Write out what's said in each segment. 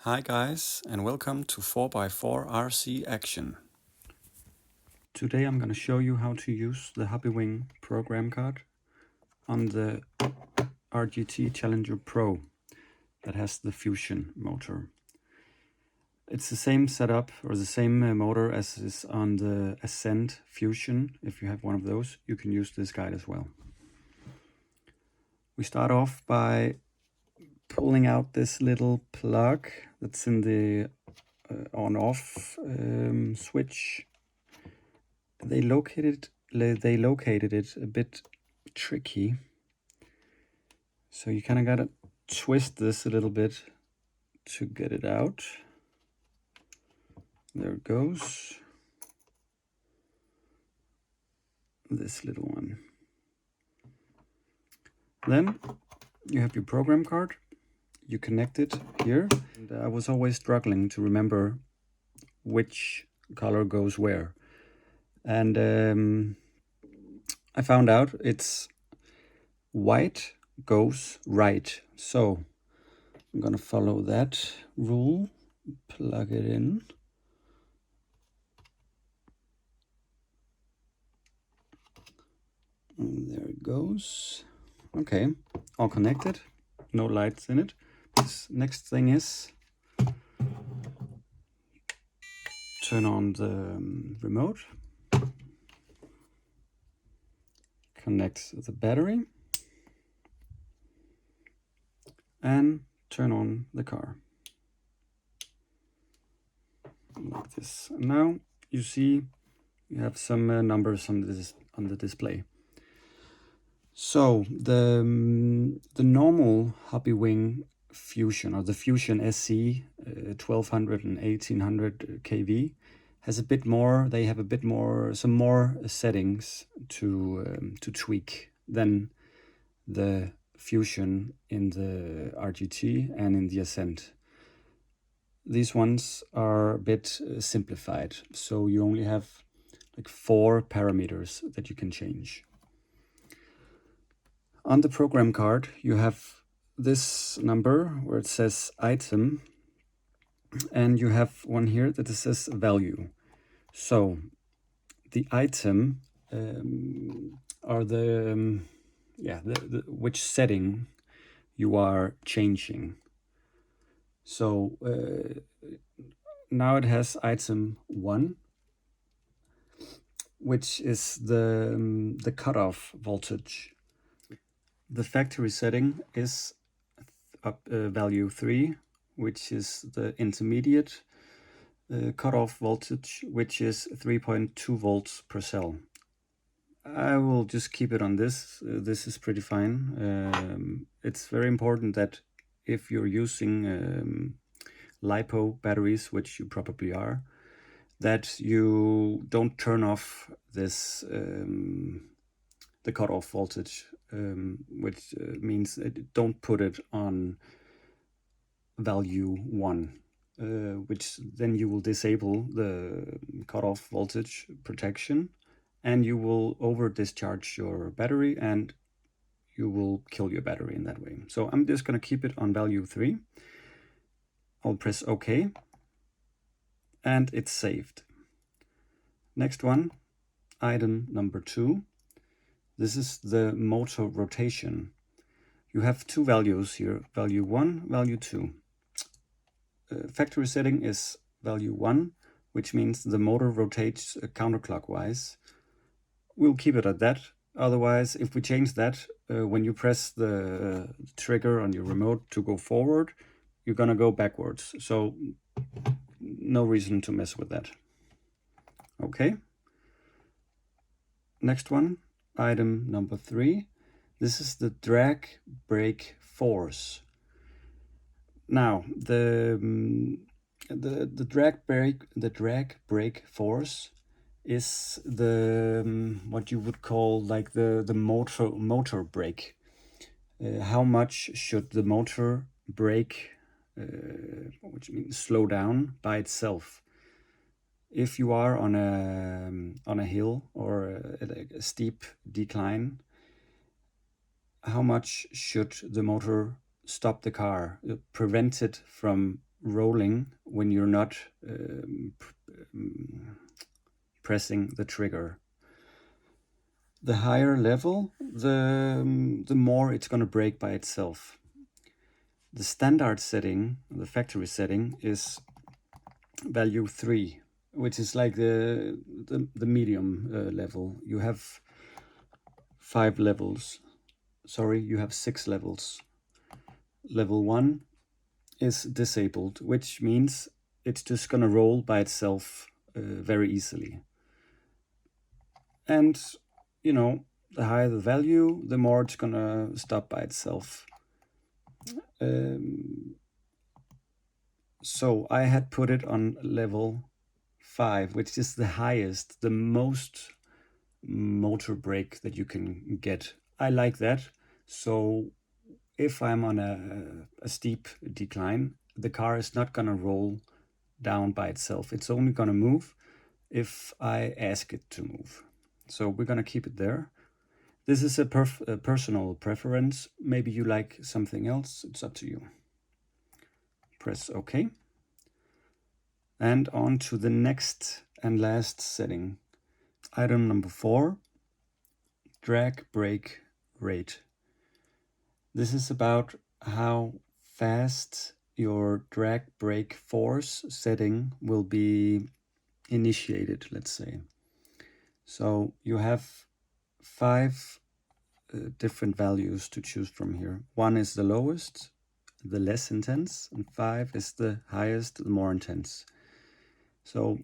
Hi guys, and welcome to 4x4 RC Action. Today I'm going to show you how to use the Hobbywing program card on the RGT Challenger Pro that has the Fusion motor. It's the same setup or the same motor as is on the Ascent Fusion. If you have one of those, you can use this guide as well. We start off by pulling out this little plug that's in the on-off switch. They located it a bit tricky, so you kind of gotta twist this a little bit to get it out. There it goes. This little one. Then you have your program card. You connect it here. And I was always struggling to remember which color goes where. And I found out it's white goes right. So I'm gonna follow that rule, plug it in. And there it goes. Okay, all connected, no lights in it. This next thing is turn on the remote, connect the battery, and turn on the car. Like this. Now you see you have some numbers on the display. So the normal Hobbywing Fusion, or the Fusion SC 1200 and 1800 kV, has a bit more. They have a bit more, some more settings to tweak than the Fusion in the RGT and in the Ascent. These ones are a bit simplified, so you only have like 4 parameters that you can change. On the program card, you have this number where it says item, and you have one here that says value. So the item are the which setting you are changing. So now it has item 1, which is the cutoff voltage. The factory setting is value 3, which is the intermediate cutoff voltage, which is 3.2 volts per cell. I will just keep it on this. This is pretty fine. It's very important that if you're using LiPo batteries, which you probably are, that you don't turn off this the cutoff voltage, which means don't put it on value 1, which then you will disable the cutoff voltage protection, and you will over discharge your battery and you will kill your battery in that way. So I'm just going to keep it on value 3. I'll press OK, and it's saved. Next one, item number 2. This is the motor rotation. You have 2 values here, value 1, value 2. Factory setting is value 1, which means the motor rotates counterclockwise. We'll keep it at that. Otherwise, if we change that, when you press the trigger on your remote to go forward, you're gonna go backwards. So no reason to mess with that. Okay. Next one, item number 3. This is the drag brake force. Now the drag brake force is the what you would call like the motor brake. How much should the motor brake, which means slow down by itself? If you are on a hill or a steep decline, how much should the motor stop the car, prevent it from rolling when you're not pressing the trigger. The higher level, the more it's going to break by itself. The standard setting, the factory setting, is value 3, which is like the medium level. You have 5 levels. Sorry, you have 6 levels. Level 1 is disabled, which means it's just going to roll by itself very easily. And, you know, the higher the value, the more it's going to stop by itself. So I had put it on level 5, which is the highest, the most motor brake that you can get. I like that. So if I'm on a steep decline, the car is not going to roll down by itself. It's only going to move if I ask it to move. So we're going to keep it there. This is a personal preference. Maybe you like something else. It's up to you. Press OK. And on to the next and last setting. Item number 4, drag brake rate. This is about how fast your drag brake force setting will be initiated, let's say. So you have 5 different values to choose from here. 1 is the lowest, the less intense, and 5 is the highest, the more intense. So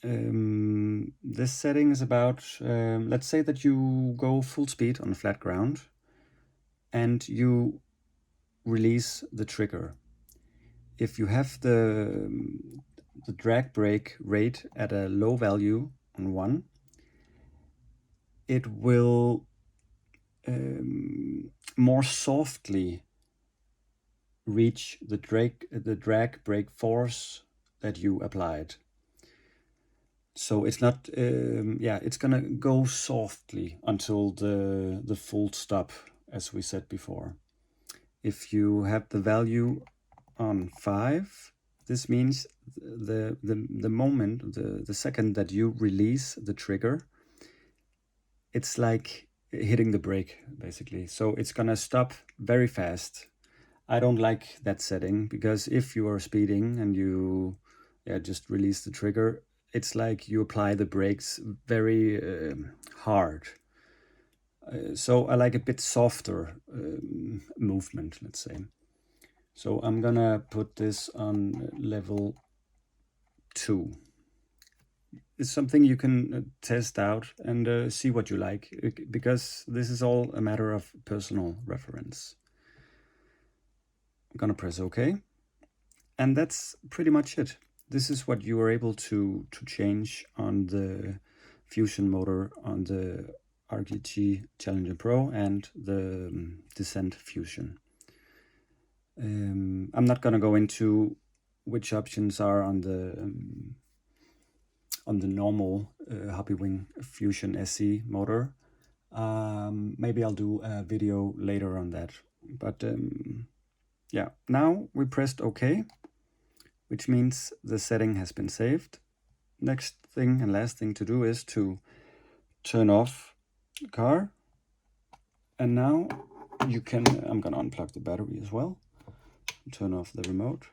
this setting is about, let's say that you go full speed on flat ground and you release the trigger. If you have the drag brake rate at a low value on 1, it will more softly reach the drag brake force that you applied. So it's not, it's gonna go softly until the full stop, as we said before. If you have the value on 5, this means the moment, the second that you release the trigger, it's like hitting the brake, basically. So it's gonna stop very fast. I don't like that setting, because if you are speeding and you just release the trigger, it's like you apply the brakes very hard. So I like a bit softer movement, let's say. So I'm gonna put this on level 2. It's something you can test out and see what you like, because this is all a matter of personal reference. I'm gonna press OK. And that's pretty much it. This is what you are able to change on the Fusion motor on the RGT Challenger Pro and the Ascent Fusion. I'm not going to go into which options are on the normal Hobbywing Fusion SE motor. Maybe I'll do a video later on that. But yeah, now we pressed OK, which means the setting has been saved. Next thing and last thing to do is to turn off the car. And now you can, I'm gonna unplug the battery as well, turn off the remote.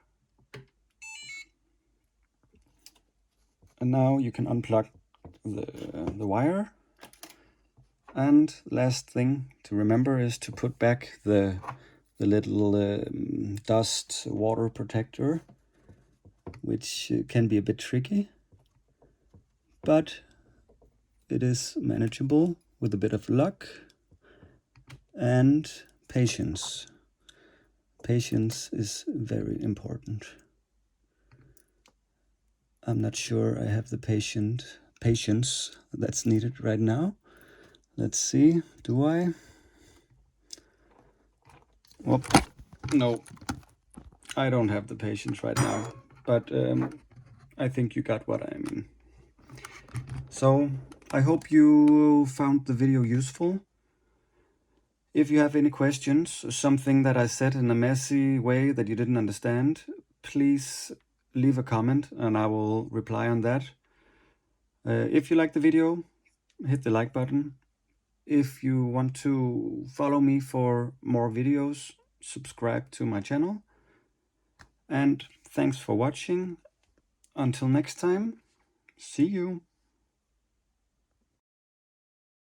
And now you can unplug the wire. And last thing to remember is to put back the little dust water protector, which can be a bit tricky, but it is manageable with a bit of luck and patience. Patience is very important. I'm not sure I have the patience that's needed right now. Let's see, do I? Whoop. No, I don't have the patience right now, but I think you got what I mean. So I hope you found the video useful. If you have any questions, something that I said in a messy way that you didn't understand, please leave a comment and I will reply on that. If you like the video, hit the like button. If you want to follow me for more videos, subscribe to my channel. And thanks for watching. Until next time, see you.